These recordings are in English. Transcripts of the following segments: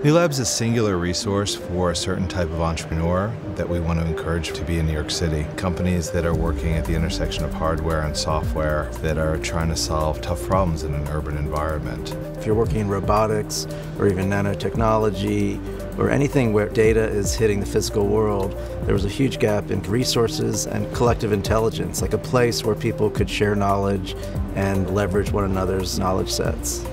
New Lab's a singular resource for a certain type of entrepreneur that we want to encourage to be in New York City. Companies that are working at the intersection of hardware and software that are trying to solve tough problems in an urban environment. If you're working in robotics or even nanotechnology or anything where data is hitting the physical world, there was a huge gap in resources and collective intelligence, like a place where people could share knowledge and leverage one another's knowledge sets.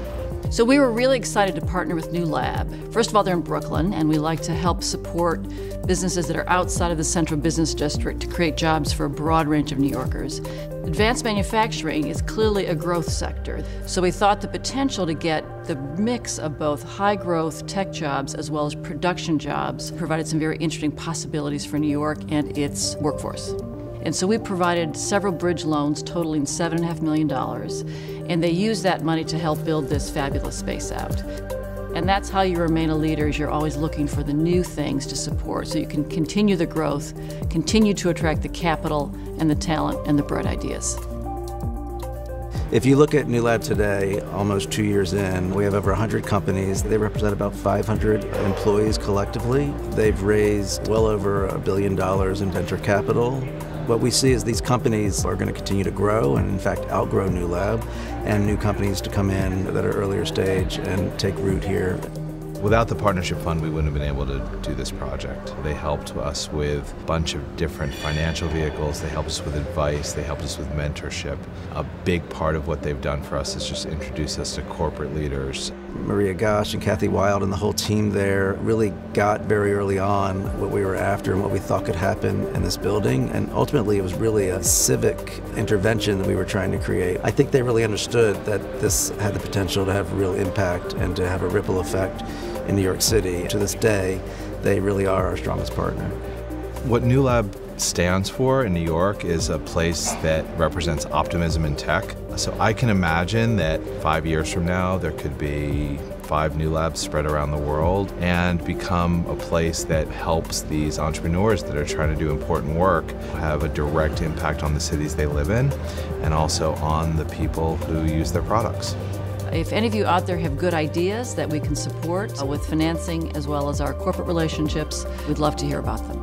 So we were really excited to partner with New Lab. First of all, they're in Brooklyn, and we like to help support businesses that are outside of the central business district to create jobs for a broad range of New Yorkers. Advanced manufacturing is clearly a growth sector, so we thought the potential to get the mix of both high-growth tech jobs as well as production jobs provided some very interesting possibilities for New York and its workforce. And so we provided several bridge loans totaling $7.5 million, and they used that money to help build this fabulous space out. And that's how you remain a leader, is you're always looking for the new things to support so you can continue the growth, continue to attract the capital and the talent and the bright ideas. If you look at New Lab today, almost 2 years in, we have over 100 companies. They represent about 500 employees collectively. They've raised well over $1 billion in venture capital. What we see is these companies are going to continue to grow and, in fact, outgrow New Lab, and new companies to come in that are earlier stage and take root here. Without the Partnership Fund, we wouldn't have been able to do this project. They helped us with a bunch of different financial vehicles. They helped us with advice. They helped us with mentorship. A big part of what they've done for us is just introduce us to corporate leaders. Maria Gosh and Kathy Wild and the whole team there really got very early on what we were after and what we thought could happen in this building. And ultimately, it was really a civic intervention that we were trying to create. I think they really understood that this had the potential to have real impact and to have a ripple effect in New York City. To this day, they really are our strongest partner. What New Lab stands for in New York is a place that represents optimism in tech. So I can imagine that 5 years from now, there could be 5 New Labs spread around the world and become a place that helps these entrepreneurs that are trying to do important work have a direct impact on the cities they live in and also on the people who use their products. If any of you out there have good ideas that we can support with financing as well as our corporate relationships, we'd love to hear about them.